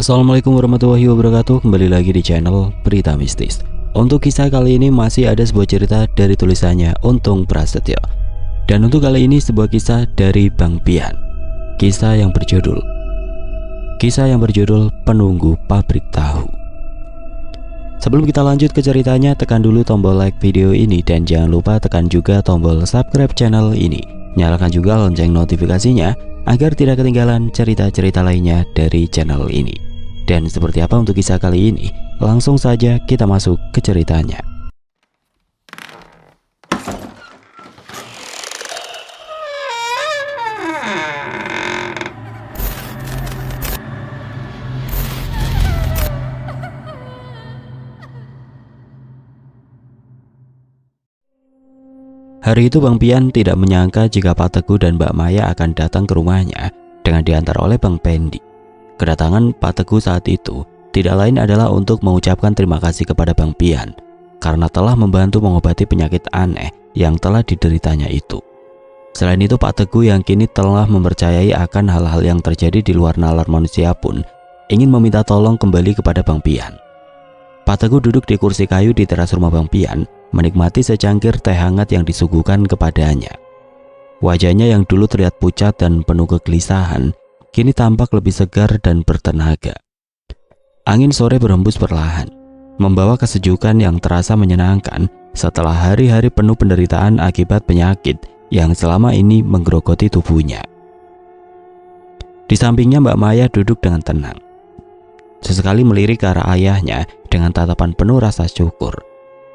Assalamualaikum warahmatullahi wabarakatuh. Kembali lagi di channel Berita Mistis. Untuk kisah kali ini masih ada sebuah cerita dari tulisannya Untung Prasetyo. Dan untuk kali ini sebuah kisah dari Bang Pian. Kisah yang berjudul Penunggu Pabrik Tahu. Sebelum kita lanjut ke ceritanya, tekan dulu tombol like video ini dan jangan lupa tekan juga tombol subscribe channel ini. Nyalakan juga lonceng notifikasinya agar tidak ketinggalan cerita-cerita lainnya dari channel ini. Dan seperti apa untuk kisah kali ini? Langsung saja kita masuk ke ceritanya. Hari itu Bang Pian tidak menyangka jika Pak Teguh dan Mbak Maya akan datang ke rumahnya dengan diantar oleh Bang Pendi. Kedatangan Pak Teguh saat itu tidak lain adalah untuk mengucapkan terima kasih kepada Bang Pian karena telah membantu mengobati penyakit aneh yang telah dideritanya itu. Selain itu, Pak Teguh yang kini telah mempercayai akan hal-hal yang terjadi di luar nalar manusia pun ingin meminta tolong kembali kepada Bang Pian. Pak Teguh duduk di kursi kayu di teras rumah Bang Pian, menikmati secangkir teh hangat yang disuguhkan kepadanya. Wajahnya yang dulu terlihat pucat dan penuh kegelisahan, kini tampak lebih segar dan bertenaga. Angin sore berhembus perlahan, membawa kesejukan yang terasa menyenangkan setelah hari-hari penuh penderitaan akibat penyakit yang selama ini menggerogoti tubuhnya. Di sampingnya Mbak Maya duduk dengan tenang. Sesekali melirik ke arah ayahnya dengan tatapan penuh rasa syukur.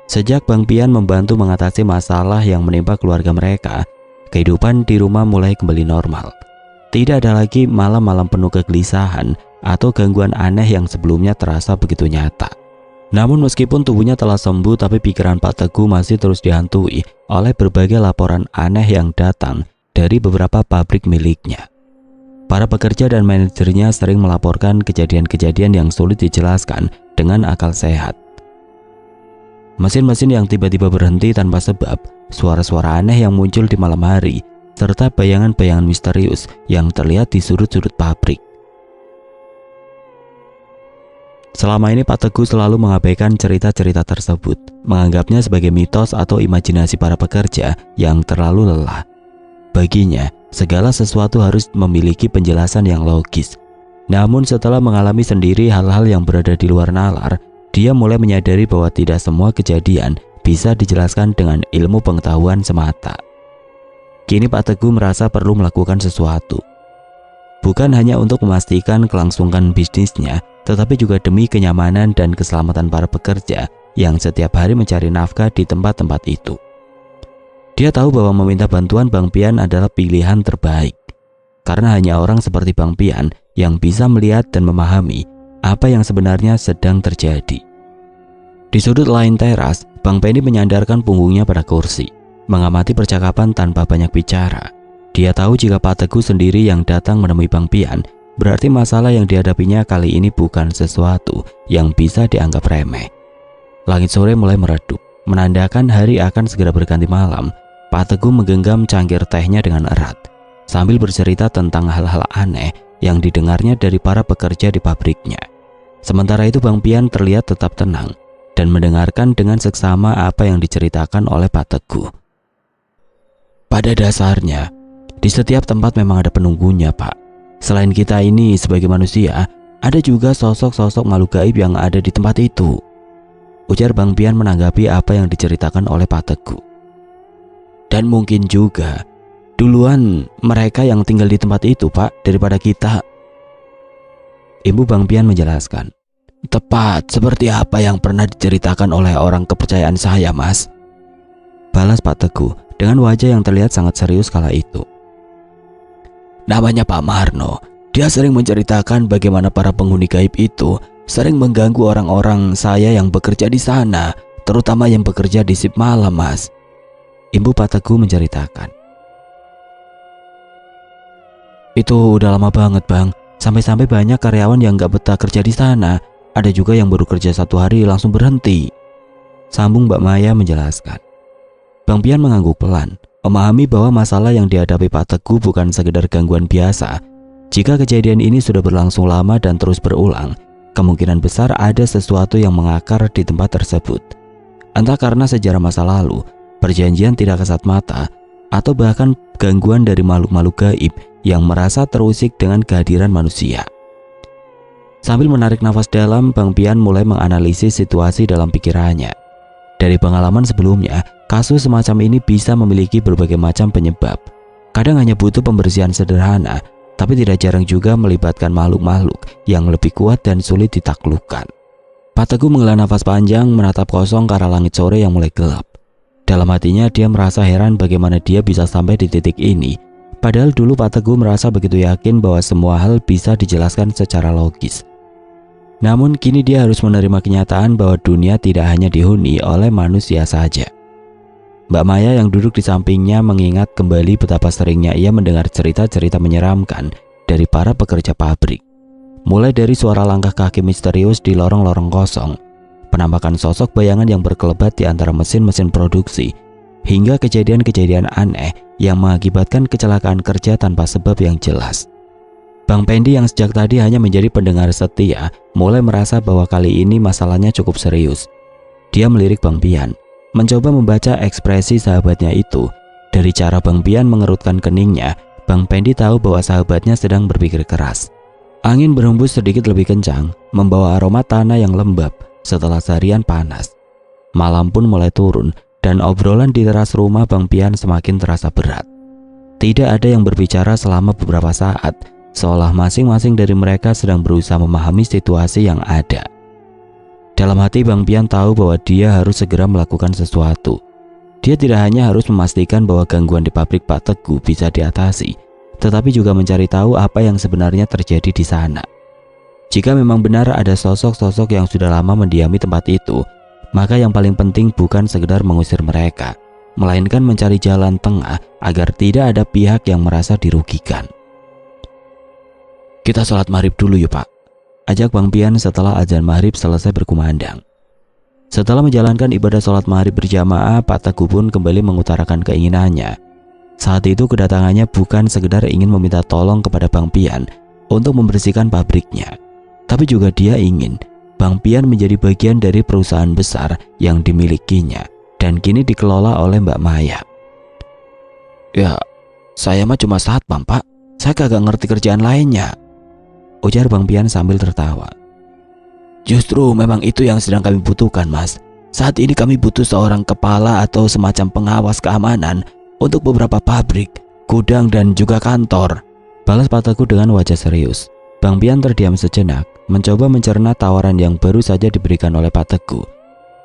Sejak Bang Pian membantu mengatasi masalah yang menimpa keluarga mereka, kehidupan di rumah mulai kembali normal. Tidak ada lagi malam-malam penuh kegelisahan atau gangguan aneh yang sebelumnya terasa begitu nyata. Namun meskipun tubuhnya telah sembuh, tapi pikiran Pak Teguh masih terus dihantui oleh berbagai laporan aneh yang datang dari beberapa pabrik miliknya. Para pekerja dan manajernya sering melaporkan kejadian-kejadian yang sulit dijelaskan dengan akal sehat. Mesin-mesin yang tiba-tiba berhenti tanpa sebab, suara-suara aneh yang muncul di malam hari, serta bayangan-bayangan misterius yang terlihat di sudut-sudut pabrik. Selama ini Pak Teguh selalu mengabaikan cerita-cerita tersebut, menganggapnya sebagai mitos atau imajinasi para pekerja yang terlalu lelah. Baginya, segala sesuatu harus memiliki penjelasan yang logis. Namun setelah mengalami sendiri hal-hal yang berada di luar nalar, dia mulai menyadari bahwa tidak semua kejadian bisa dijelaskan dengan ilmu pengetahuan semata. Kini Pak Teguh merasa perlu melakukan sesuatu. Bukan hanya untuk memastikan kelangsungan bisnisnya, tetapi juga demi kenyamanan dan keselamatan para pekerja yang setiap hari mencari nafkah di tempat-tempat itu. Dia tahu bahwa meminta bantuan Bang Pian adalah pilihan terbaik, karena hanya orang seperti Bang Pian yang bisa melihat dan memahami apa yang sebenarnya sedang terjadi. Di sudut lain teras, Bang Pendi menyandarkan punggungnya pada kursi, mengamati percakapan tanpa banyak bicara. Dia tahu jika Pak Teguh sendiri yang datang menemui Bang Pian, berarti masalah yang dihadapinya kali ini bukan sesuatu yang bisa dianggap remeh. Langit sore mulai meredup, menandakan hari akan segera berganti malam. Pak Teguh menggenggam cangkir tehnya dengan erat, sambil bercerita tentang hal-hal aneh yang didengarnya dari para pekerja di pabriknya. Sementara itu Bang Pian terlihat tetap tenang dan mendengarkan dengan seksama apa yang diceritakan oleh Pak Teguh. Pada dasarnya, di setiap tempat memang ada penunggunya, Pak. Selain kita ini sebagai manusia, ada juga sosok-sosok makhluk gaib yang ada di tempat itu, ujar Bang Pian menanggapi apa yang diceritakan oleh Pak Teguh. Dan mungkin juga duluan mereka yang tinggal di tempat itu, Pak, daripada kita. Ibu Bang Pian menjelaskan. Tepat seperti apa yang pernah diceritakan oleh orang kepercayaan saya, Mas, balas Pak Teguh dengan wajah yang terlihat sangat serius kala itu. Namanya Pak Marno. Dia sering menceritakan bagaimana para penghuni gaib itu sering mengganggu orang-orang saya yang bekerja di sana, terutama yang bekerja di shift malam, Mas, Ibu Pak Teguh menceritakan. Itu udah lama banget, Bang. Sampai-sampai banyak karyawan yang gak betah kerja di sana. Ada juga yang baru kerja 1 hari langsung berhenti, sambung Mbak Maya menjelaskan. Bang Pian mengangguk pelan, memahami bahwa masalah yang dihadapi Pak Teguh bukan sekedar gangguan biasa. Jika kejadian ini sudah berlangsung lama dan terus berulang, kemungkinan besar ada sesuatu yang mengakar di tempat tersebut. Entah karena sejarah masa lalu, perjanjian tidak kasat mata, atau bahkan gangguan dari makhluk-makhluk gaib yang merasa terusik dengan kehadiran manusia. Sambil menarik nafas dalam, Bang Pian mulai menganalisis situasi dalam pikirannya. Dari pengalaman sebelumnya, kasus semacam ini bisa memiliki berbagai macam penyebab. Kadang hanya butuh pembersihan sederhana, tapi tidak jarang juga melibatkan makhluk-makhluk yang lebih kuat dan sulit ditaklukkan. Pak Teguh menghela nafas panjang, menatap kosong ke arah langit sore yang mulai gelap. Dalam hatinya dia merasa heran bagaimana dia bisa sampai di titik ini. Padahal dulu Pak Teguh merasa begitu yakin bahwa semua hal bisa dijelaskan secara logis. Namun kini dia harus menerima kenyataan bahwa dunia tidak hanya dihuni oleh manusia saja. Mbak Maya yang duduk di sampingnya mengingat kembali betapa seringnya ia mendengar cerita-cerita menyeramkan dari para pekerja pabrik. Mulai dari suara langkah kaki misterius di lorong-lorong kosong, penampakan sosok bayangan yang berkelebat di antara mesin-mesin produksi, hingga kejadian-kejadian aneh yang mengakibatkan kecelakaan kerja tanpa sebab yang jelas. Bang Pendi yang sejak tadi hanya menjadi pendengar setia, mulai merasa bahwa kali ini masalahnya cukup serius. Dia melirik Bang Pian, mencoba membaca ekspresi sahabatnya itu. Dari cara Bang Pian mengerutkan keningnya, Bang Pendi tahu bahwa sahabatnya sedang berpikir keras. Angin berhembus sedikit lebih kencang, membawa aroma tanah yang lembab setelah seharian panas. Malam pun mulai turun, dan obrolan di teras rumah Bang Pian semakin terasa berat. Tidak ada yang berbicara selama beberapa saat, seolah masing-masing dari mereka sedang berusaha memahami situasi yang ada. Dalam hati Bang Pian tahu bahwa dia harus segera melakukan sesuatu. Dia tidak hanya harus memastikan bahwa gangguan di pabrik Pak Teguh bisa diatasi, tetapi juga mencari tahu apa yang sebenarnya terjadi di sana. Jika memang benar ada sosok-sosok yang sudah lama mendiami tempat itu, maka yang paling penting bukan sekedar mengusir mereka, melainkan mencari jalan tengah agar tidak ada pihak yang merasa dirugikan. Kita sholat maghrib dulu yuk Pak, ajak Bang Pian setelah azan maghrib selesai berkumandang. Setelah menjalankan ibadah sholat maghrib berjamaah, Pak Teguh pun kembali mengutarakan keinginannya. Saat itu kedatangannya bukan sekedar ingin meminta tolong kepada Bang Pian untuk membersihkan pabriknya, tapi juga dia ingin Bang Pian menjadi bagian dari perusahaan besar yang dimilikinya dan kini dikelola oleh Mbak Maya. Ya, saya mah cuma satpam Pak, saya kagak ngerti kerjaan lainnya, ujar Bang Pian sambil tertawa. Justru memang itu yang sedang kami butuhkan Mas. Saat ini kami butuh seorang kepala atau semacam pengawas keamanan untuk beberapa pabrik, gudang dan juga kantor, balas Pak Teguh dengan wajah serius. Bang Pian terdiam sejenak, mencoba mencerna tawaran yang baru saja diberikan oleh Pak Teguh.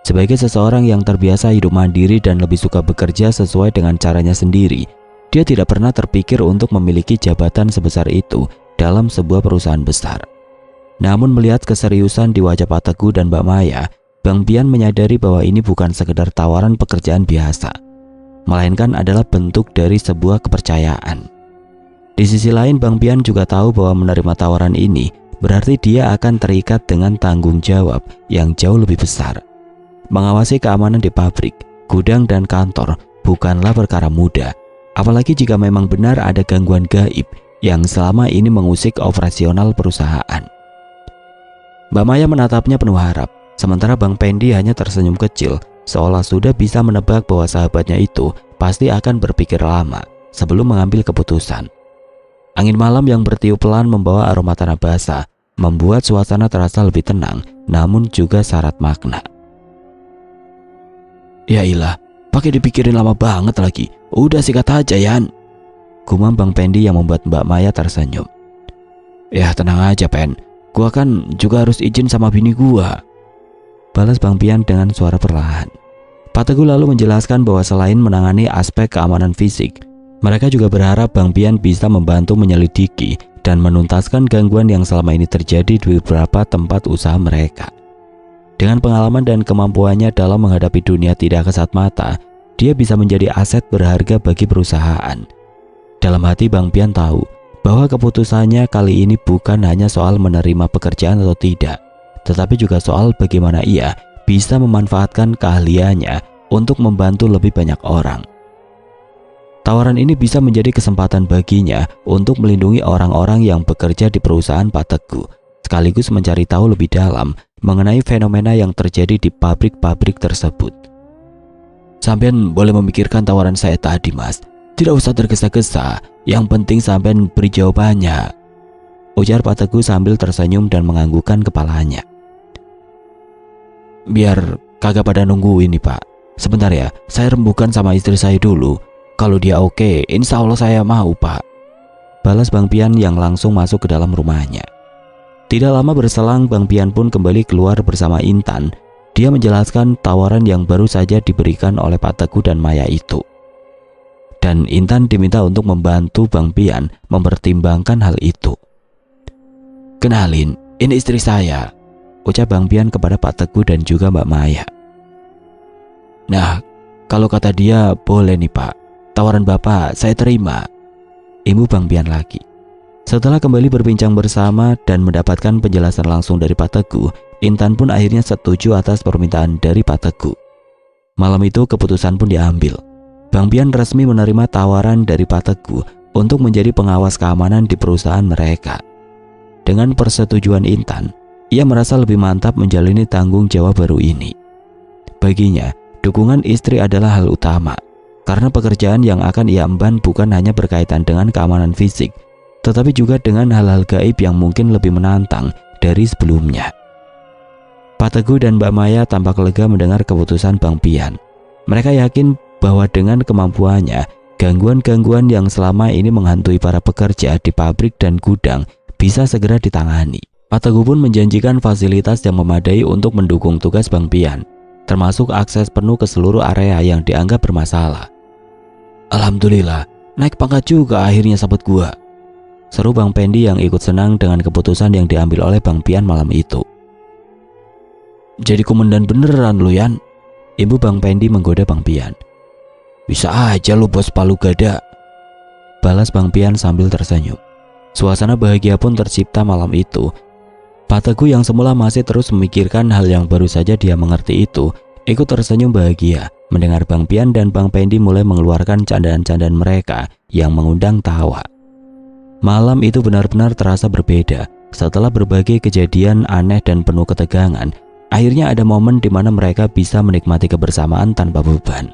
Sebagai seseorang yang terbiasa hidup mandiri dan lebih suka bekerja sesuai dengan caranya sendiri, dia tidak pernah terpikir untuk memiliki jabatan sebesar itu dalam sebuah perusahaan besar. Namun melihat keseriusan di wajah Pak Teguh dan Mbak Maya, Bang Pian menyadari bahwa ini bukan sekedar tawaran pekerjaan biasa, melainkan adalah bentuk dari sebuah kepercayaan. Di sisi lain, Bang Pian juga tahu bahwa menerima tawaran ini berarti dia akan terikat dengan tanggung jawab yang jauh lebih besar. Mengawasi keamanan di pabrik, gudang dan kantor bukanlah perkara mudah, apalagi jika memang benar ada gangguan gaib yang selama ini mengusik operasional perusahaan. Mbak Maya menatapnya penuh harap, sementara Bang Pendi hanya tersenyum kecil, seolah sudah bisa menebak bahwa sahabatnya itu pasti akan berpikir lama sebelum mengambil keputusan. Angin malam yang bertiup pelan membawa aroma tanah basah, membuat suasana terasa lebih tenang, namun juga syarat makna. Ya ilah, pakai dipikirin lama banget lagi. Udah sikat aja Yan, gumam Bang Pendi yang membuat Mbak Maya tersenyum. Ya tenang aja Pen, gua kan juga harus izin sama bini gua, balas Bang Pian dengan suara perlahan. Pak Teguh lalu menjelaskan bahwa selain menangani aspek keamanan fisik, mereka juga berharap Bang Pian bisa membantu menyelidiki dan menuntaskan gangguan yang selama ini terjadi di beberapa tempat usaha mereka. Dengan pengalaman dan kemampuannya dalam menghadapi dunia tidak kasat mata, dia bisa menjadi aset berharga bagi perusahaan. Dalam hati Bang Pian tahu bahwa keputusannya kali ini bukan hanya soal menerima pekerjaan atau tidak, tetapi juga soal bagaimana ia bisa memanfaatkan keahliannya untuk membantu lebih banyak orang. Tawaran ini bisa menjadi kesempatan baginya untuk melindungi orang-orang yang bekerja di perusahaan Pak Teguh, sekaligus mencari tahu lebih dalam mengenai fenomena yang terjadi di pabrik-pabrik tersebut. Sampean boleh memikirkan tawaran saya tadi, Mas. Tidak usah tergesa-gesa, yang penting sampean beri jawabannya, ujar Pak Teguh sambil tersenyum dan menganggukkan kepalanya. Biar kagak pada nunggu ini, Pak. Sebentar ya, saya rembukan sama istri saya dulu. Kalau dia oke, insya Allah saya mau, Pak, balas Bang Pian yang langsung masuk ke dalam rumahnya. Tidak lama berselang, Bang Pian pun kembali keluar bersama Intan. Dia menjelaskan tawaran yang baru saja diberikan oleh Pak Teguh dan Maya itu. Dan Intan diminta untuk membantu Bang Pian mempertimbangkan hal itu. Kenalin, ini istri saya, ucap Bang Pian kepada Pak Teguh dan juga Mbak Maya. Nah, kalau kata dia boleh nih, Pak. Tawaran Bapak saya terima, imbu Bang Pian lagi. Setelah kembali berbincang bersama dan mendapatkan penjelasan langsung dari Pak Teguh, Intan pun akhirnya setuju atas permintaan dari Pak Teguh. Malam itu keputusan pun diambil. Bang Pian resmi menerima tawaran dari Pak Teguh untuk menjadi pengawas keamanan di perusahaan mereka. Dengan persetujuan Intan, ia merasa lebih mantap menjalani tanggung jawab baru ini. Baginya, dukungan istri adalah hal utama, karena pekerjaan yang akan ia emban bukan hanya berkaitan dengan keamanan fisik, tetapi juga dengan hal-hal gaib yang mungkin lebih menantang dari sebelumnya. Pak Teguh dan Mbak Maya tampak lega mendengar keputusan Bang Pian. Mereka yakin bahwa dengan kemampuannya, gangguan-gangguan yang selama ini menghantui para pekerja di pabrik dan gudang bisa segera ditangani. Pak Teguh pun menjanjikan fasilitas yang memadai untuk mendukung tugas Bang Pian, termasuk akses penuh ke seluruh area yang dianggap bermasalah. Alhamdulillah, naik pangkat juga akhirnya sahabat gua, seru Bang Pendi yang ikut senang dengan keputusan yang diambil oleh Bang Pian malam itu. Jadi komandan beneran lu, Yan? Ibu Bang Pendi menggoda Bang Pian. Bisa aja lu bos palu gada, balas Bang Pian sambil tersenyum. Suasana bahagia pun tercipta malam itu. Pak Teguh yang semula masih terus memikirkan hal yang baru saja dia mengerti itu, ikut tersenyum bahagia mendengar Bang Pian dan Bang Pendi mulai mengeluarkan candaan-candaan mereka yang mengundang tawa. Malam itu benar-benar terasa berbeda. Setelah berbagai kejadian aneh dan penuh ketegangan, akhirnya ada momen di mana mereka bisa menikmati kebersamaan tanpa beban.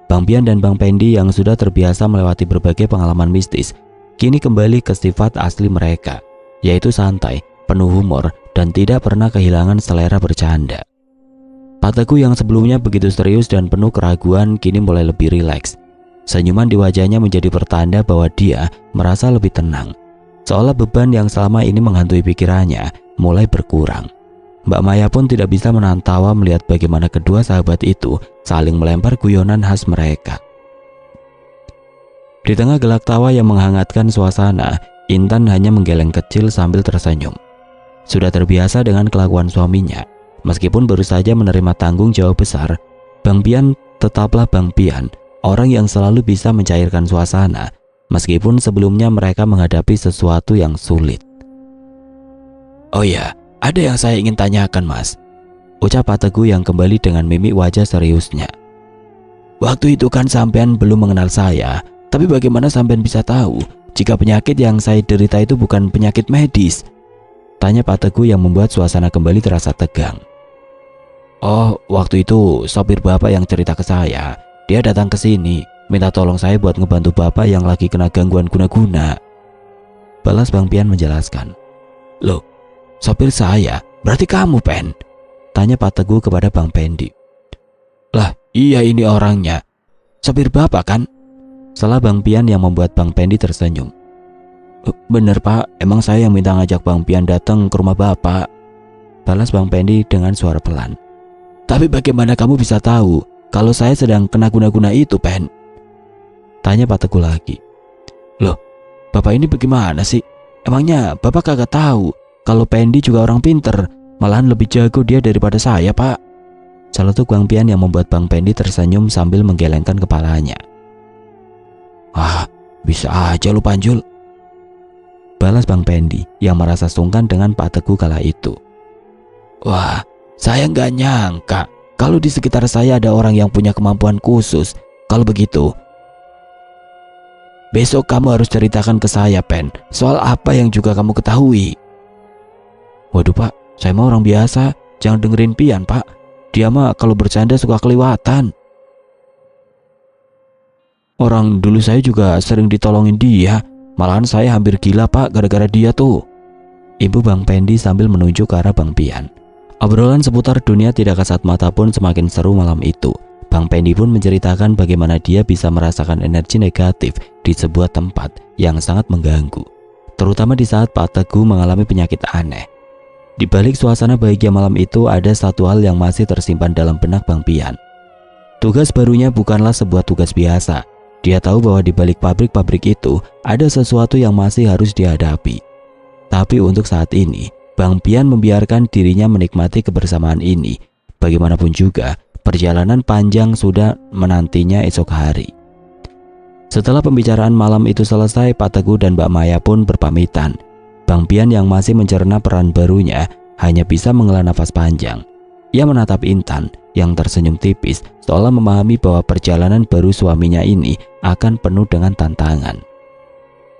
Bang Pian dan Bang Pendi yang sudah terbiasa melewati berbagai pengalaman mistis, kini kembali ke sifat asli mereka, yaitu santai, penuh humor, dan tidak pernah kehilangan selera bercanda. Pak Teguh yang sebelumnya begitu serius dan penuh keraguan kini mulai lebih rileks. Senyuman di wajahnya menjadi pertanda bahwa dia merasa lebih tenang, seolah beban yang selama ini menghantui pikirannya mulai berkurang. Mbak Maya pun tidak bisa menahan tawa melihat bagaimana kedua sahabat itu saling melempar guyonan khas mereka. Di tengah gelak tawa yang menghangatkan suasana, Intan hanya menggeleng kecil sambil tersenyum. Sudah terbiasa dengan kelakuan suaminya, meskipun baru saja menerima tanggung jawab besar, Bang Pian tetaplah Bang Pian, orang yang selalu bisa mencairkan suasana, meskipun sebelumnya mereka menghadapi sesuatu yang sulit. Oh ya, ada yang saya ingin tanyakan, Mas, ucap Pak Teguh yang kembali dengan mimik wajah seriusnya. Waktu itu kan sampean belum mengenal saya, tapi bagaimana sampean bisa tahu jika penyakit yang saya derita itu bukan penyakit medis? Tanya Pak Teguh yang membuat suasana kembali terasa tegang. Oh, waktu itu sopir bapak yang cerita ke saya. Dia datang ke sini, minta tolong saya buat ngebantu bapak yang lagi kena gangguan guna-guna, balas Bang Pian menjelaskan. Loh, sopir saya? Berarti kamu, Pen? Tanya Pak Teguh kepada Bang Pendi. Lah, iya ini orangnya. Sopir bapak kan? Salah Bang Pian yang membuat Bang Pendi tersenyum. Bener Pak, emang saya yang minta ngajak Bang Pian datang ke rumah bapak, balas Bang Pendi dengan suara pelan. Tapi bagaimana kamu bisa tahu kalau saya sedang kena guna-guna itu, Pen? Tanya Pak Teguh lagi. Loh, bapak ini bagaimana sih? Emangnya bapak kagak tahu kalau Pendi juga orang pinter, malahan lebih jago dia daripada saya, Pak? Celetuk Bang Pian yang membuat Bang Pendi tersenyum sambil menggelengkan kepalanya. Ah, bisa aja lu Panjul, balas Bang Pendi yang merasa sungkan dengan Pak Teguh kala itu. Wah, saya nggak nyangka kalau di sekitar saya ada orang yang punya kemampuan khusus. Kalau begitu, Besok kamu harus ceritakan ke saya, Pen, soal apa yang juga kamu ketahui. Waduh Pak, saya mah orang biasa, jangan dengerin Pian Pak. Dia mah kalau bercanda suka kelewatan. Orang dulu saya juga sering ditolongin dia, malahan saya hampir gila Pak gara-gara dia tuh. Ibu Bang Pendi sambil menunjuk ke arah Bang Pian. Obrolan seputar dunia tidak kasat mata pun semakin seru malam itu. Bang Pendi pun menceritakan bagaimana dia bisa merasakan energi negatif di sebuah tempat yang sangat mengganggu, terutama di saat Pak Teguh mengalami penyakit aneh. Di balik suasana bahagia malam itu ada satu hal yang masih tersimpan dalam benak Bang Pian. Tugas barunya bukanlah sebuah tugas biasa. Dia tahu bahwa di balik pabrik-pabrik itu ada sesuatu yang masih harus dihadapi. Tapi untuk saat ini, Bang Pian membiarkan dirinya menikmati kebersamaan ini. Bagaimanapun juga, perjalanan panjang sudah menantinya esok hari. Setelah pembicaraan malam itu selesai, Pak Teguh dan Mbak Maya pun berpamitan. Bang Pian yang masih mencerna peran barunya hanya bisa menghela nafas panjang. Ia menatap Intan yang tersenyum tipis seolah memahami bahwa perjalanan baru suaminya ini akan penuh dengan tantangan.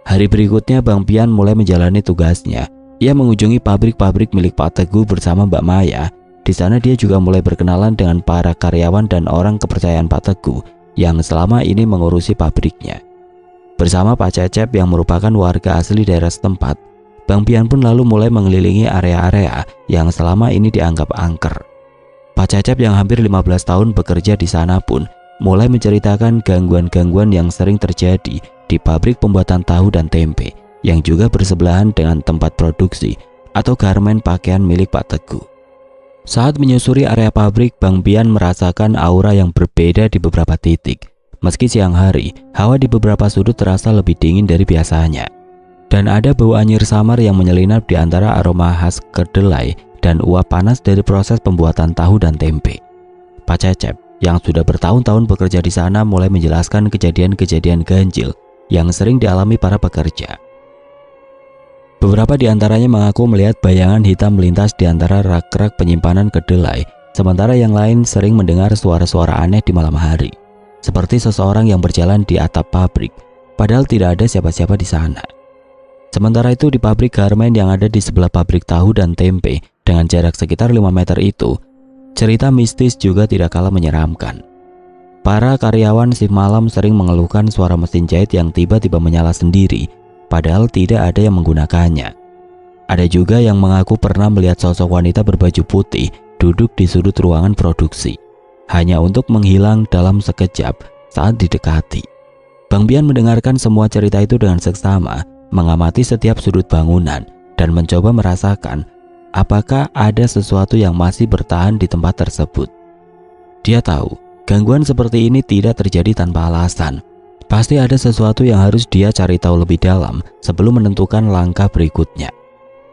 Hari berikutnya Bang Pian mulai menjalani tugasnya. Ia mengunjungi pabrik-pabrik milik Pak Teguh bersama Mbak Maya. Di sana dia juga mulai berkenalan dengan para karyawan dan orang kepercayaan Pak Teguh yang selama ini mengurusi pabriknya. Bersama Pak Cecep yang merupakan warga asli daerah setempat, Bang Pian pun lalu mulai mengelilingi area-area yang selama ini dianggap angker. Pak Cecep yang hampir 15 tahun bekerja di sana pun mulai menceritakan gangguan-gangguan yang sering terjadi di pabrik pembuatan tahu dan tempe yang juga bersebelahan dengan tempat produksi atau garmen pakaian milik Pak Teguh. Saat menyusuri area pabrik, Bang Pian merasakan aura yang berbeda di beberapa titik. Meski siang hari, hawa di beberapa sudut terasa lebih dingin dari biasanya. Dan ada bau anyir samar yang menyelinap di antara aroma khas kedelai dan uap panas dari proses pembuatan tahu dan tempe. Pak Cecep yang sudah bertahun-tahun bekerja di sana mulai menjelaskan kejadian-kejadian ganjil yang sering dialami para pekerja. Beberapa di antaranya mengaku melihat bayangan hitam melintas di antara rak-rak penyimpanan kedelai, sementara yang lain sering mendengar suara-suara aneh di malam hari, seperti seseorang yang berjalan di atap pabrik, padahal tidak ada siapa-siapa di sana. Sementara itu di pabrik garmen yang ada di sebelah pabrik tahu dan tempe dengan jarak sekitar 5 meter itu, cerita mistis juga tidak kalah menyeramkan. Para karyawan shift malam sering mengeluhkan suara mesin jahit yang tiba-tiba menyala sendiri, padahal tidak ada yang menggunakannya. Ada juga yang mengaku pernah melihat sosok wanita berbaju putih duduk di sudut ruangan produksi, hanya untuk menghilang dalam sekejap saat didekati. Bang Pian mendengarkan semua cerita itu dengan seksama, mengamati setiap sudut bangunan dan mencoba merasakan apakah ada sesuatu yang masih bertahan di tempat tersebut. Dia tahu gangguan seperti ini tidak terjadi tanpa alasan. Pasti ada sesuatu yang harus dia cari tahu lebih dalam sebelum menentukan langkah berikutnya.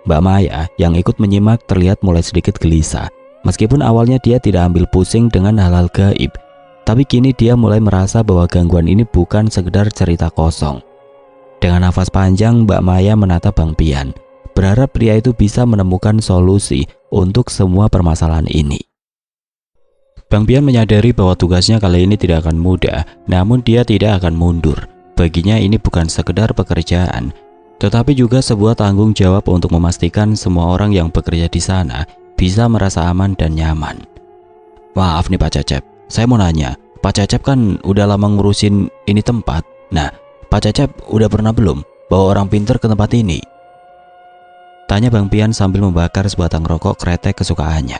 Mbak Maya yang ikut menyimak terlihat mulai sedikit gelisah. Meskipun awalnya dia tidak ambil pusing dengan hal-hal gaib, tapi kini dia mulai merasa bahwa gangguan ini bukan sekedar cerita kosong. Dengan nafas panjang, Mbak Maya menatap Bang Pian, berharap pria itu bisa menemukan solusi untuk semua permasalahan ini. Bang Pian menyadari bahwa tugasnya kali ini tidak akan mudah, namun dia tidak akan mundur. Baginya ini bukan sekedar pekerjaan, tetapi juga sebuah tanggung jawab untuk memastikan semua orang yang bekerja di sana bisa merasa aman dan nyaman. Maaf nih Pak Cecep, saya mau nanya, Pak Cecep kan udah lama ngurusin ini tempat. Nah, Pak Cecep udah pernah belum bawa orang pinter ke tempat ini? Tanya Bang Pian sambil membakar sebatang rokok kretek kesukaannya.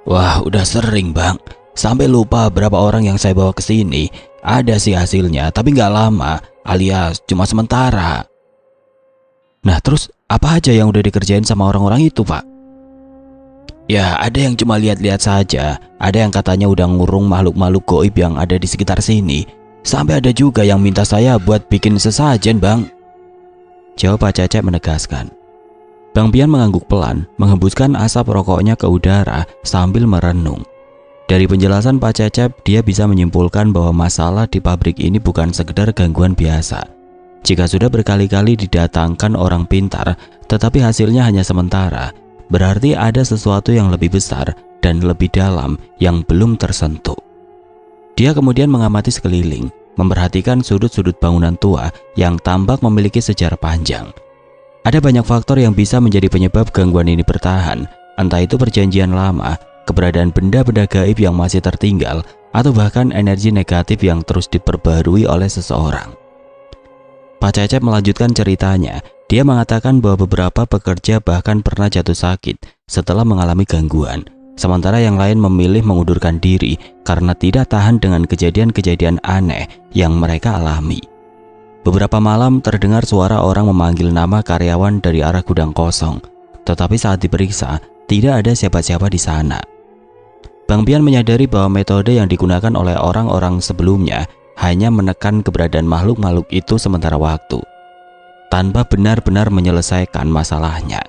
Wah, udah sering Bang, sampai lupa berapa orang yang saya bawa ke sini. Ada sih hasilnya, tapi nggak lama, alias cuma sementara. Nah terus apa aja yang udah dikerjain sama orang-orang itu Pak? Ya ada yang cuma lihat-lihat saja, ada yang katanya udah ngurung makhluk-makhluk goib yang ada di sekitar sini. Sampai ada juga yang minta saya buat bikin sesajen Bang. Jawab Pak Cecep menegaskan. Bang Pian mengangguk pelan, menghembuskan asap rokoknya ke udara sambil merenung. Dari penjelasan Pak Cecep, dia bisa menyimpulkan bahwa masalah di pabrik ini bukan sekedar gangguan biasa. Jika sudah berkali-kali didatangkan orang pintar, tetapi hasilnya hanya sementara, berarti ada sesuatu yang lebih besar dan lebih dalam yang belum tersentuh. Dia kemudian mengamati sekeliling. memperhatikan sudut-sudut bangunan tua yang tampak memiliki sejarah panjang. Ada banyak faktor yang bisa menjadi penyebab gangguan ini bertahan, entah itu perjanjian lama, keberadaan benda-benda gaib yang masih tertinggal, atau bahkan energi negatif yang terus diperbarui oleh seseorang. Pak Cecep melanjutkan ceritanya. Dia mengatakan bahwa beberapa pekerja bahkan pernah jatuh sakit setelah mengalami gangguan, sementara yang lain memilih mengundurkan diri karena tidak tahan dengan kejadian-kejadian aneh yang mereka alami. Beberapa malam terdengar suara orang memanggil nama karyawan dari arah gudang kosong, tetapi saat diperiksa tidak ada siapa-siapa di sana. Bang Pian menyadari bahwa metode yang digunakan oleh orang-orang sebelumnya hanya menekan keberadaan makhluk-makhluk itu sementara waktu, tanpa benar-benar menyelesaikan masalahnya.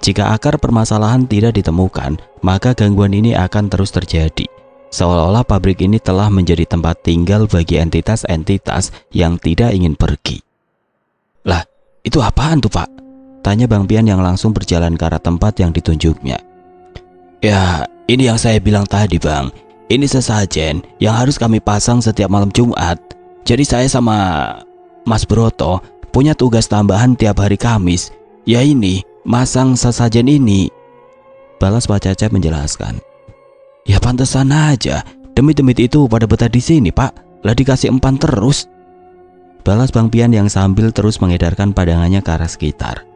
Jika akar permasalahan tidak ditemukan, maka gangguan ini akan terus terjadi, seolah-olah pabrik ini telah menjadi tempat tinggal bagi entitas-entitas yang tidak ingin pergi. Lah, itu apaan tuh Pak? Tanya Bang Pian yang langsung berjalan ke arah tempat yang ditunjuknya. Ya, ini yang saya bilang tadi Bang. Ini sesajen yang harus kami pasang setiap malam Jumat. Jadi saya sama Mas Broto punya tugas tambahan tiap hari Kamis. Ya ini, masang sesajen ini. Balas Pak Cecep menjelaskan. Ya pantesan aja, demit-demit itu pada betah di sini Pak. Lah dikasih empan terus. Balas Bang Pian yang sambil terus mengedarkan pandangannya ke arah sekitar.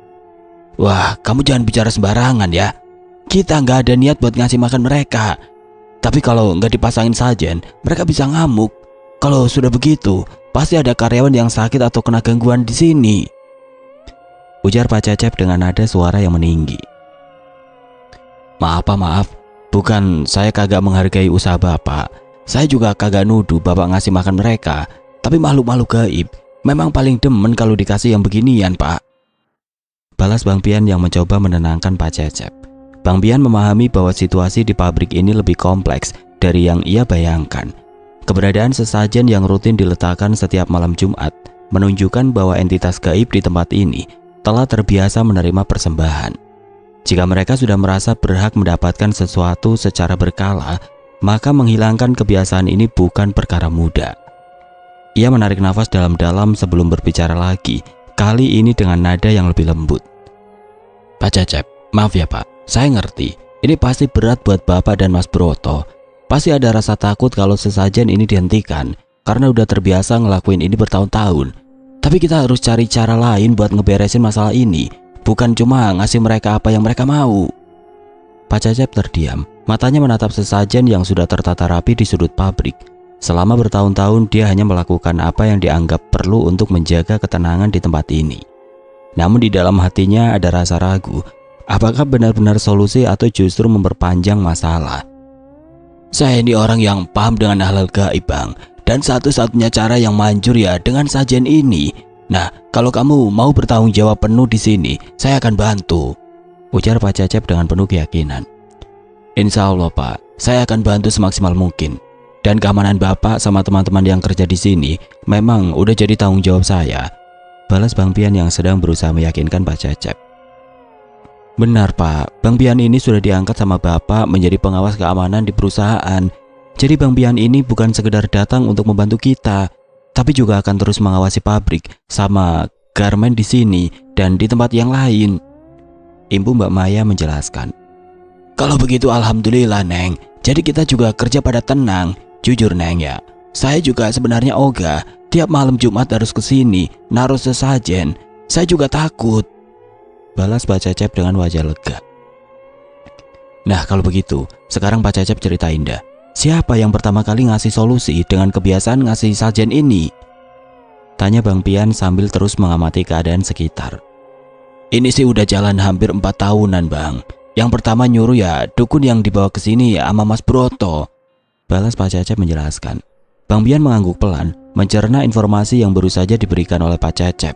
Wah, kamu jangan bicara sembarangan ya. Kita nggak ada niat buat ngasih makan mereka. Tapi kalau nggak dipasangin sajen, mereka bisa ngamuk. Kalau sudah begitu, pasti ada karyawan yang sakit atau kena gangguan di sini. Ujar Pak Cecep dengan nada suara yang meninggi. Maaf Pak, maaf. Bukan saya kagak menghargai usaha Bapak. Saya juga kagak nuduh Bapak ngasih makan mereka. Tapi makhluk-makhluk gaib memang paling demen kalau dikasih yang beginian Pak. Balas Bang Pian yang mencoba menenangkan Pak Cecep. Bang Pian memahami bahwa situasi di pabrik ini lebih kompleks dari yang ia bayangkan. Keberadaan sesajen yang rutin diletakkan setiap malam Jumat menunjukkan bahwa entitas gaib di tempat ini telah terbiasa menerima persembahan. Jika mereka sudah merasa berhak mendapatkan sesuatu secara berkala, maka menghilangkan kebiasaan ini bukan perkara mudah. Ia menarik nafas dalam-dalam sebelum berbicara lagi, kali ini dengan nada yang lebih lembut. Pak Cecep, maaf ya Pak. Saya ngerti, ini pasti berat buat Bapak dan Mas Broto. Pasti ada rasa takut kalau sesajen ini dihentikan, karena udah terbiasa ngelakuin ini bertahun-tahun. Tapi kita harus cari cara lain buat ngeberesin masalah ini, bukan cuma ngasih mereka apa yang mereka mau. Pak Cecep terdiam, matanya menatap sesajen yang sudah tertata rapi di sudut pabrik. Selama bertahun-tahun dia hanya melakukan apa yang dianggap perlu untuk menjaga ketenangan di tempat ini. Namun di dalam hatinya ada rasa ragu. Apakah benar-benar solusi atau justru memperpanjang masalah? Saya ini orang yang paham dengan hal-hal gaib Bang, dan satu-satunya cara yang manjur ya dengan sajen ini. Nah, kalau kamu mau bertanggung jawab penuh di sini, saya akan bantu. Ujar Pak Cecep dengan penuh keyakinan. Insya Allah Pak, saya akan bantu semaksimal mungkin. Dan keamanan Bapak sama teman-teman yang kerja di sini memang udah jadi tanggung jawab saya. Balas Bang Pian yang sedang berusaha meyakinkan Pak Cecep. Benar Pak, Bang Pian ini sudah diangkat sama Bapak menjadi pengawas keamanan di perusahaan. Jadi Bang Pian ini bukan sekedar datang untuk membantu kita, tapi juga akan terus mengawasi pabrik sama garmen di sini dan di tempat yang lain. Ibu Mbak Maya menjelaskan. Kalau begitu alhamdulillah Neng, jadi kita juga kerja pada tenang. Jujur Neng ya, saya juga sebenarnya ogah. Tiap malam Jumat harus kesini naruh sesajen. Saya juga takut. Balas Pak Cecep dengan wajah lega. Nah kalau begitu, sekarang Pak Cecep ceritain dah. Siapa yang pertama kali ngasih solusi dengan kebiasaan ngasih sajen ini? Tanya Bang Pian sambil terus mengamati keadaan sekitar. Ini sih udah jalan hampir 4 tahunan Bang. Yang pertama nyuruh ya dukun yang dibawa ke sini ya sama Mas Broto. Balas Pak Cecep menjelaskan. Bang Pian mengangguk pelan, mencerna informasi yang baru saja diberikan oleh Pak Cecep.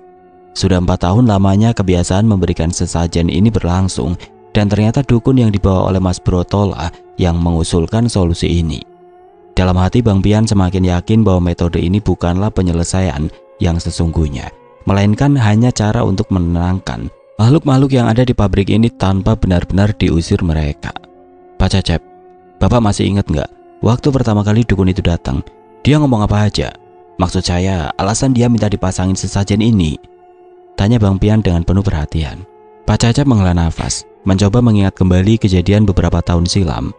Sudah 4 tahun lamanya kebiasaan memberikan sesajen ini berlangsung, dan ternyata dukun yang dibawa oleh Mas Broto lah yang mengusulkan solusi ini. Dalam hati Bang Pian semakin yakin bahwa metode ini bukanlah penyelesaian yang sesungguhnya, melainkan hanya cara untuk menenangkan makhluk-makhluk yang ada di pabrik ini tanpa benar-benar diusir mereka. Pak Cecep, Bapak masih ingat nggak waktu pertama kali dukun itu datang? Dia ngomong apa aja? Maksud saya, alasan dia minta dipasangin sesajen ini. Tanya Bang Pian dengan penuh perhatian. Pak Cecep menghela nafas, mencoba mengingat kembali kejadian beberapa tahun silam.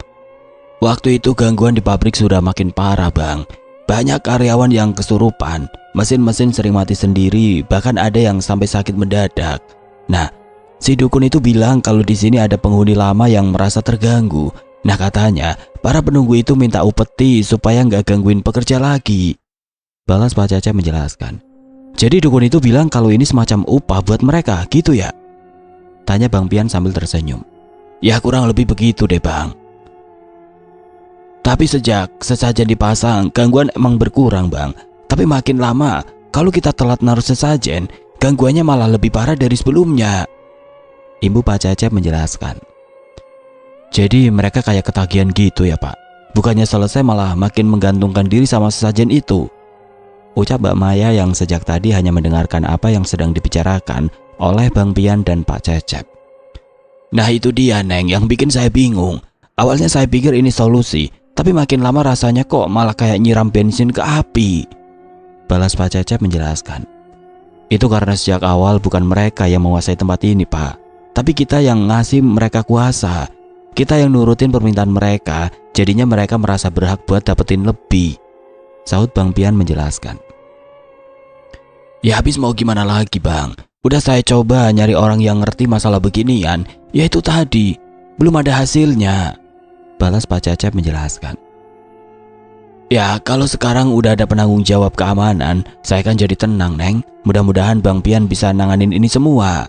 Waktu itu gangguan di pabrik sudah makin parah, Bang. Banyak karyawan yang kesurupan, mesin-mesin sering mati sendiri, bahkan ada yang sampai sakit mendadak. Nah, si dukun itu bilang kalau di sini ada penghuni lama yang merasa terganggu. Nah, katanya para penunggu itu minta upeti supaya nggak gangguin pekerja lagi. Balas Pak Cecep menjelaskan. Jadi dukun itu bilang kalau ini semacam upah buat mereka, gitu ya? Tanya Bang Pian sambil tersenyum. Ya kurang lebih begitu deh, Bang. Tapi sejak sesajen dipasang, gangguan emang berkurang, Bang. Tapi makin lama, kalau kita telat naruh sesajen, gangguannya malah lebih parah dari sebelumnya. Ibu Pak Cecep menjelaskan. Jadi mereka kayak ketagihan gitu ya, Pak? Bukannya selesai malah makin menggantungkan diri sama sesajen itu. Ucap Mbak Maya yang sejak tadi hanya mendengarkan apa yang sedang dibicarakan oleh Bang Pian dan Pak Cecep. Nah itu dia, Neng, yang bikin saya bingung. Awalnya saya pikir ini solusi, tapi makin lama rasanya kok malah kayak nyiram bensin ke api. Balas Pak Cecep menjelaskan. Itu karena sejak awal bukan mereka yang menguasai tempat ini, Pak. Tapi kita yang ngasih mereka kuasa. Kita yang nurutin permintaan mereka, jadinya mereka merasa berhak buat dapetin lebih. Sahut Bang Pian menjelaskan. Ya habis mau gimana lagi, Bang? Udah saya coba nyari orang yang ngerti masalah beginian, ya itu tadi, belum ada hasilnya. Balas Pak Cecep menjelaskan. Ya kalau sekarang udah ada penanggung jawab keamanan, saya kan jadi tenang, Neng. Mudah-mudahan Bang Pian bisa nanganin ini semua.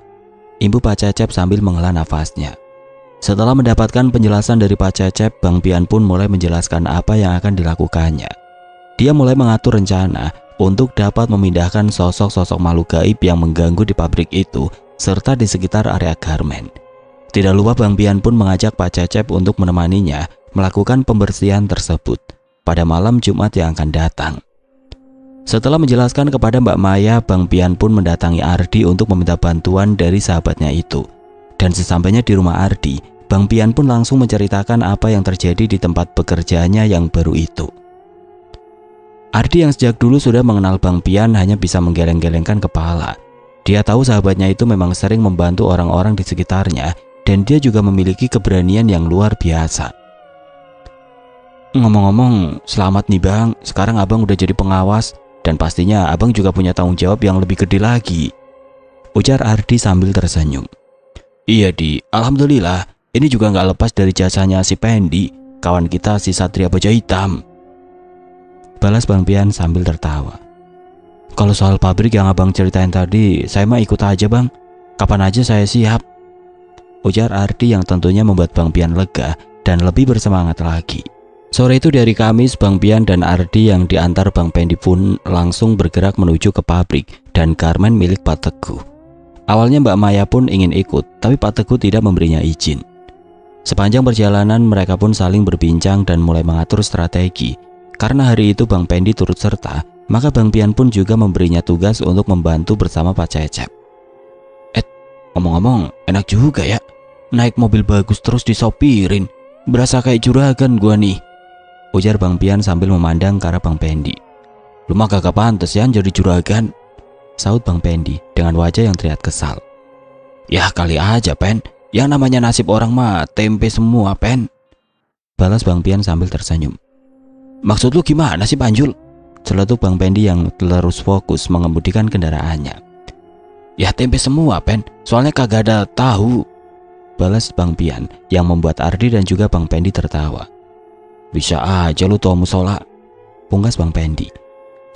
Ibu Pak Cecep sambil menghela nafasnya. Setelah mendapatkan penjelasan dari Pak Cecep, Bang Pian pun mulai menjelaskan apa yang akan dilakukannya. Dia mulai mengatur rencana untuk dapat memindahkan sosok-sosok makhluk gaib yang mengganggu di pabrik itu serta di sekitar area garmen. Tidak lupa Bang Pian pun mengajak Pak Cecep untuk menemaninya melakukan pembersihan tersebut pada malam Jumat yang akan datang. Setelah menjelaskan kepada Mbak Maya, Bang Pian pun mendatangi Ardi untuk meminta bantuan dari sahabatnya itu. Dan sesampainya di rumah Ardi, Bang Pian pun langsung menceritakan apa yang terjadi di tempat pekerjaannya yang baru itu. Ardi yang sejak dulu sudah mengenal Bang Pian hanya bisa menggeleng-gelengkan kepala. Dia tahu sahabatnya itu memang sering membantu orang-orang di sekitarnya dan dia juga memiliki keberanian yang luar biasa. Ngomong-ngomong, selamat nih Bang, sekarang Abang udah jadi pengawas dan pastinya Abang juga punya tanggung jawab yang lebih gede lagi. Ujar Ardi sambil tersenyum. Iya Di, alhamdulillah, ini juga nggak lepas dari jasanya si Pendi, kawan kita si Satria Baja Hitam. Balas Bang Pian sambil tertawa. Kalau soal pabrik yang Abang ceritain tadi, saya mah ikut aja Bang, kapan aja saya siap. Ujar Ardi yang tentunya membuat Bang Pian lega dan lebih bersemangat lagi. Sore itu dari Kamis, Bang Pian dan Ardi yang diantar Bang Pendi pun langsung bergerak menuju ke pabrik dan garmen milik Pak Teguh. Awalnya Mbak Maya pun ingin ikut, tapi Pak Teguh tidak memberinya izin. Sepanjang perjalanan mereka pun saling berbincang dan mulai mengatur strategi. Karena hari itu Bang Pendi turut serta, maka Bang Pian pun juga memberinya tugas untuk membantu bersama Pak Cecep. Ngomong-ngomong, enak juga ya, naik mobil bagus terus disopirin, berasa kayak juragan gua nih. Ujar Bang Pian sambil memandang ke arah Bang Pendi. Lu mah kagak pantes ya jadi juragan, sahut Bang Pendi dengan wajah yang terlihat kesal. Ya kali aja Pen, yang namanya nasib orang mah tempe semua Pen. Balas Bang Pian sambil tersenyum. Maksud lu gimana sih Panjul? Celetuk Bang Pendi yang terus fokus mengemudikan kendaraannya. Ya tempe semua Pen, soalnya kagak ada tahu. Balas Bang Pian yang membuat Ardi dan juga Bang Pendi tertawa. Bisa aja lu tua musola, pungkas Bang Pendi.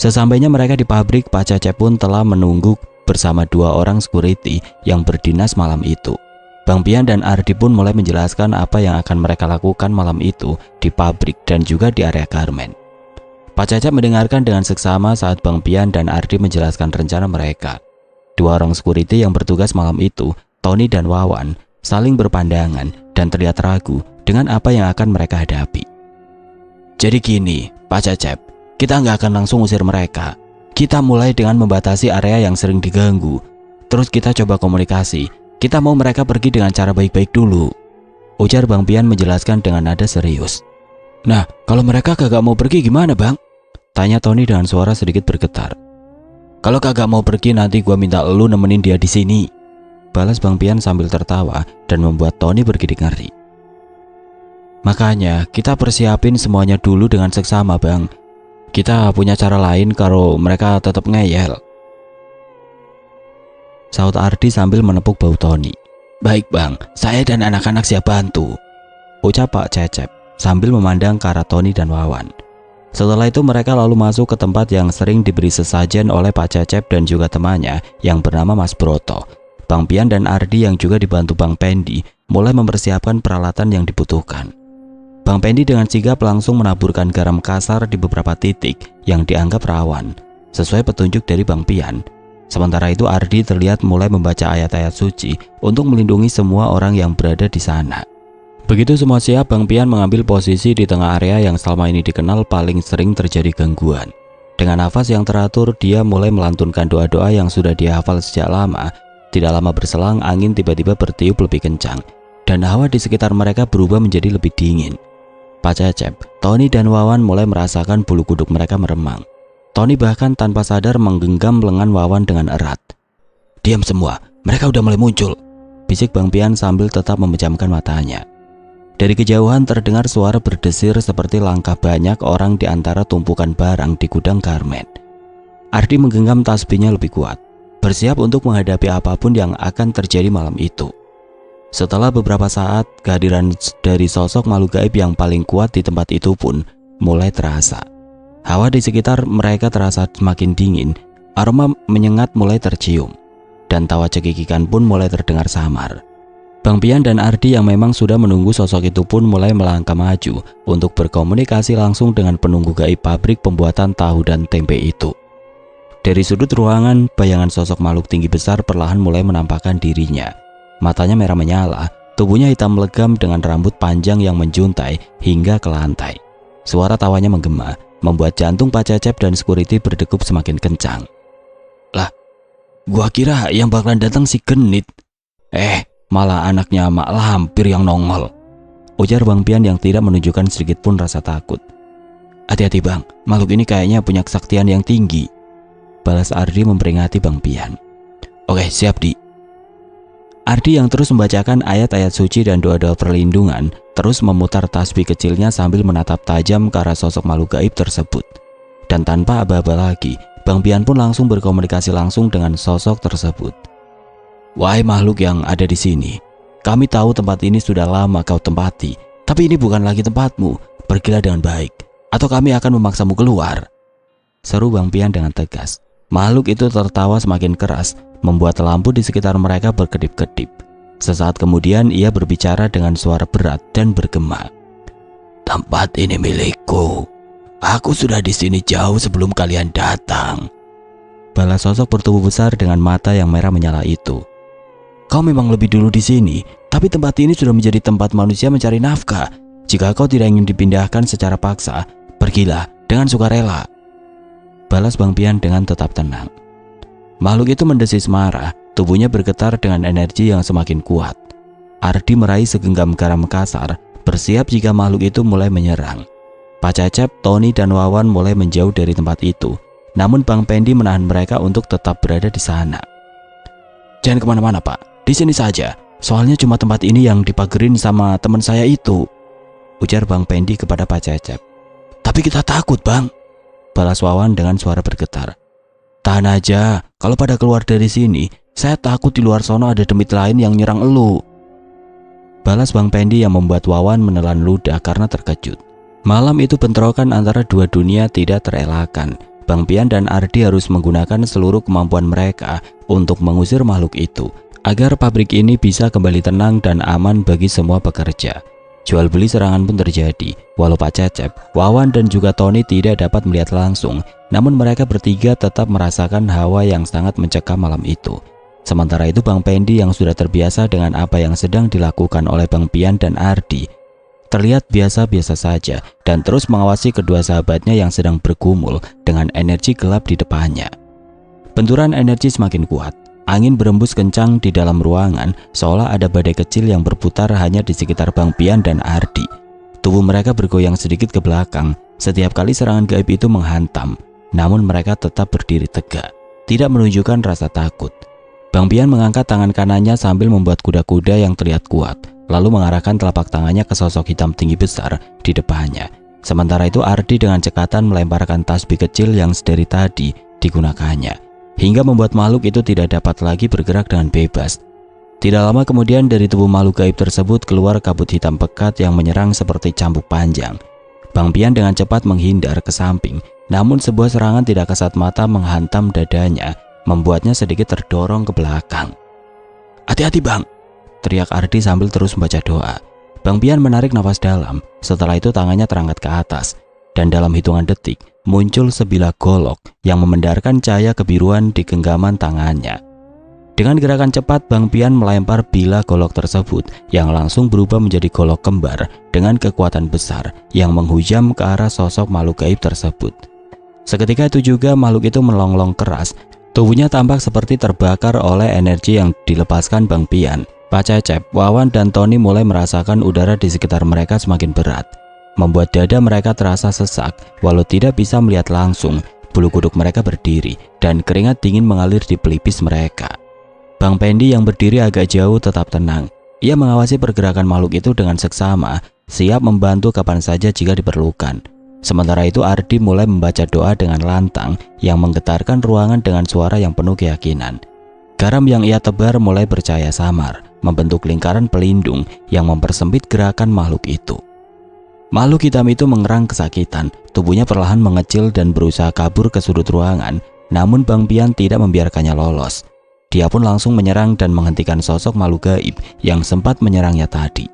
Sesampainya mereka di pabrik, Pak Cecep pun telah menunggu bersama dua orang security yang berdinas malam itu. Bang Pian dan Ardi pun mulai menjelaskan apa yang akan mereka lakukan malam itu di pabrik dan juga di area garmen. Pak Cecep mendengarkan dengan seksama saat Bang Pian dan Ardi menjelaskan rencana mereka. Dua orang security yang bertugas malam itu, Tony dan Wawan, saling berpandangan dan terlihat ragu dengan apa yang akan mereka hadapi. Jadi gini, Pak Cecep, kita nggak akan langsung usir mereka. Kita mulai dengan membatasi area yang sering diganggu. Terus kita coba komunikasi. Kita mau mereka pergi dengan cara baik-baik dulu. Ujar Bang Pian menjelaskan dengan nada serius. Nah, kalau mereka kagak mau pergi gimana Bang? Tanya Tony dengan suara sedikit bergetar. Kalau kagak mau pergi nanti gua minta lu nemenin dia di sini. Balas Bang Pian sambil tertawa dan membuat Tony bergidik ngeri. Makanya kita persiapin semuanya dulu dengan seksama Bang. Kita punya cara lain kalau mereka tetap ngeyel. Saut Ardi sambil menepuk bahu Tony. Baik Bang, saya dan anak-anak siap bantu, ucap Pak Cecep sambil memandang ke arah Tony dan Wawan. Setelah itu mereka lalu masuk ke tempat yang sering diberi sesajen oleh Pak Cecep dan juga temannya yang bernama Mas Broto. Bang Pian dan Ardi yang juga dibantu Bang Pendi mulai mempersiapkan peralatan yang dibutuhkan. Bang Pendi dengan sigap langsung menaburkan garam kasar di beberapa titik yang dianggap rawan, sesuai petunjuk dari Bang Pian. Sementara itu Ardi terlihat mulai membaca ayat-ayat suci untuk melindungi semua orang yang berada di sana. Begitu semua siap, Bang Pian mengambil posisi di tengah area yang selama ini dikenal paling sering terjadi gangguan. Dengan nafas yang teratur, dia mulai melantunkan doa-doa yang sudah dia hafal sejak lama. Tidak lama berselang, angin tiba-tiba bertiup lebih kencang, dan hawa di sekitar mereka berubah menjadi lebih dingin. Pak Cecep, Tony dan Wawan mulai merasakan bulu kuduk mereka meremang. Tony bahkan tanpa sadar menggenggam lengan Wawan dengan erat. Diam semua, mereka udah mulai muncul, bisik Bang Pian sambil tetap memejamkan matanya. Dari kejauhan terdengar suara berdesir seperti langkah banyak orang di antara tumpukan barang di gudang garmen. Ardi menggenggam tasbihnya lebih kuat, bersiap untuk menghadapi apapun yang akan terjadi malam itu. Setelah beberapa saat, kehadiran dari sosok makhluk gaib yang paling kuat di tempat itu pun mulai terasa. Hawa di sekitar mereka terasa semakin dingin, aroma menyengat mulai tercium, dan tawa cekikikan pun mulai terdengar samar. Bang Pian dan Ardi yang memang sudah menunggu sosok itu pun mulai melangkah maju untuk berkomunikasi langsung dengan penunggu gaib pabrik pembuatan tahu dan tempe itu. Dari sudut ruangan, bayangan sosok makhluk tinggi besar perlahan mulai menampakkan dirinya. Matanya merah menyala, tubuhnya hitam legam dengan rambut panjang yang menjuntai hingga ke lantai. Suara tawanya menggema, membuat jantung Pak Cecep dan security berdegup semakin kencang. Lah, gua kira yang bakalan datang si Genit. Malah anaknya Mak Lampir yang nongol, ujar Bang Pian yang tidak menunjukkan sedikit pun rasa takut. Hati-hati Bang, makhluk ini kayaknya punya kesaktian yang tinggi, balas Ardi memperingati Bang Pian. Oke, siap Di. Ardi yang terus membacakan ayat-ayat suci dan doa-doa perlindungan terus memutar tasbih kecilnya sambil menatap tajam ke arah sosok makhluk gaib tersebut. Dan tanpa aba-aba lagi, Bang Pian pun langsung berkomunikasi langsung dengan sosok tersebut. Wahai makhluk yang ada di sini, kami tahu tempat ini sudah lama kau tempati, tapi ini bukan lagi tempatmu. Pergilah dengan baik, atau kami akan memaksamu keluar, seru Bang Pian dengan tegas. Makhluk itu tertawa semakin keras, membuat lampu di sekitar mereka berkedip-kedip. Sesaat kemudian ia berbicara dengan suara berat dan bergema. Tempat ini milikku. Aku sudah di sini jauh sebelum kalian datang, balas sosok bertubuh besar dengan mata yang merah menyala itu. Kau memang lebih dulu di sini, tapi tempat ini sudah menjadi tempat manusia mencari nafkah. Jika kau tidak ingin dipindahkan secara paksa, pergilah dengan sukarela, balas Bang Pian dengan tetap tenang. Makhluk itu mendesis marah, tubuhnya bergetar dengan energi yang semakin kuat. Ardi meraih segenggam garam kasar, bersiap jika makhluk itu mulai menyerang. Pak Cecep, Tony, dan Wawan mulai menjauh dari tempat itu, namun Bang Pendi menahan mereka untuk tetap berada di sana. Jangan kemana-mana Pak, di sini saja, soalnya cuma tempat ini yang dipagerin sama teman saya itu, ujar Bang Pendi kepada Pak Cecep. Tapi kita takut Bang, balas Wawan dengan suara bergetar. Tahan aja, kalau pada keluar dari sini, saya takut di luar sono ada demit lain yang nyerang elu, balas Bang Pendi yang membuat Wawan menelan ludah karena terkejut. Malam itu bentrokan antara dua dunia tidak terelakkan. Bang Pian dan Ardi harus menggunakan seluruh kemampuan mereka untuk mengusir makhluk itu, agar pabrik ini bisa kembali tenang dan aman bagi semua pekerja. Jual beli serangan pun terjadi, walau Pak Cecep, Wawan dan juga Tony tidak dapat melihat langsung, namun mereka bertiga tetap merasakan hawa yang sangat mencekam malam itu. Sementara itu Bang Pendi yang sudah terbiasa dengan apa yang sedang dilakukan oleh Bang Pian dan Ardi terlihat biasa-biasa saja dan terus mengawasi kedua sahabatnya yang sedang bergumul dengan energi gelap di depannya. Benturan energi semakin kuat, angin berembus kencang di dalam ruangan seolah ada badai kecil yang berputar hanya di sekitar Bang Pian dan Ardi. Tubuh mereka bergoyang sedikit ke belakang, Setiap kali serangan gaib itu menghantam, namun mereka tetap berdiri tegak, tidak menunjukkan rasa takut. Bang Pian mengangkat tangan kanannya sambil membuat kuda-kuda yang terlihat kuat, lalu mengarahkan telapak tangannya ke sosok hitam tinggi besar di depannya. Sementara itu Ardi dengan cekatan melemparkan tasbih kecil yang sedari tadi digunakannya, hingga membuat makhluk itu tidak dapat lagi bergerak dengan bebas. Tidak lama kemudian dari tubuh makhluk gaib tersebut keluar kabut hitam pekat yang menyerang seperti cambuk panjang. Bang Pian dengan cepat menghindar ke samping, namun sebuah serangan tidak kasat mata menghantam dadanya, membuatnya sedikit terdorong ke belakang. "Hati-hati Bang!" teriak Ardi sambil terus membaca doa. Bang Pian menarik nafas dalam, setelah itu tangannya terangkat ke atas, dan dalam hitungan detik muncul sebilah golok yang memendarkan cahaya kebiruan di genggaman tangannya. Dengan gerakan cepat Bang Pian melempar bilah golok tersebut yang langsung berubah menjadi golok kembar dengan kekuatan besar yang menghujam ke arah sosok makhluk gaib tersebut. Seketika itu juga makhluk itu melonglong keras, tubuhnya tampak seperti terbakar oleh energi yang dilepaskan Bang Pian. Pak Cecep, Wawan, dan Tony mulai merasakan udara di sekitar mereka semakin berat, membuat dada mereka terasa sesak. Walau tidak bisa melihat langsung, bulu kuduk mereka berdiri dan keringat dingin mengalir di pelipis mereka. Bang Pendi yang berdiri agak jauh tetap tenang. Ia mengawasi pergerakan makhluk itu dengan seksama, siap membantu kapan saja jika diperlukan. Sementara itu Ardi mulai membaca doa dengan lantang yang menggetarkan ruangan dengan suara yang penuh keyakinan. Garam yang ia tebar mulai bercahaya samar, membentuk lingkaran pelindung yang mempersempit gerakan makhluk itu. Makhluk hitam itu mengerang kesakitan, tubuhnya perlahan mengecil dan berusaha kabur ke sudut ruangan, namun Bang Pian tidak membiarkannya lolos. Dia pun langsung menyerang dan menghentikan sosok makhluk gaib yang sempat menyerangnya tadi.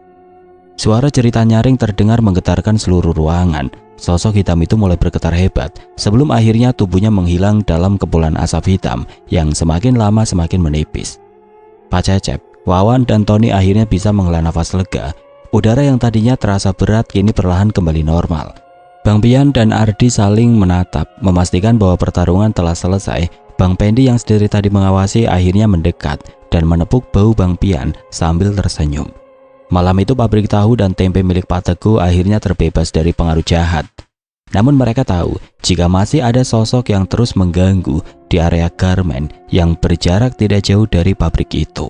Suara cerita nyaring terdengar menggetarkan seluruh ruangan. Sosok hitam itu mulai bergetar hebat sebelum akhirnya tubuhnya menghilang dalam kepulan asap hitam yang semakin lama semakin menipis. Pak Cecep, Wawan, dan Tony akhirnya bisa menghela nafas lega. Udara yang tadinya terasa berat kini perlahan kembali normal. Bang Pian dan Ardi saling menatap, memastikan bahwa pertarungan telah selesai. Bang Pendi yang sedari tadi mengawasi akhirnya mendekat dan menepuk bahu Bang Pian sambil tersenyum. Malam itu pabrik tahu dan tempe milik Pak Teguh akhirnya terbebas dari pengaruh jahat. Namun mereka tahu jika masih ada sosok yang terus mengganggu di area garmen yang berjarak tidak jauh dari pabrik itu.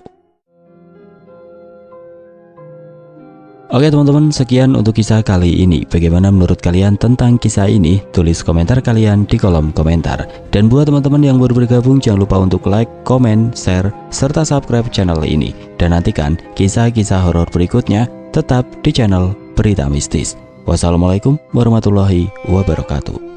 Oke teman-teman, sekian untuk kisah kali ini. Bagaimana menurut kalian tentang kisah ini? Tulis komentar kalian di kolom komentar. Dan buat teman-teman yang baru bergabung, jangan lupa untuk like, komen, share, serta subscribe channel ini. Dan nantikan kisah-kisah horor berikutnya tetap di channel Berita Mistis. Wassalamualaikum warahmatullahi wabarakatuh.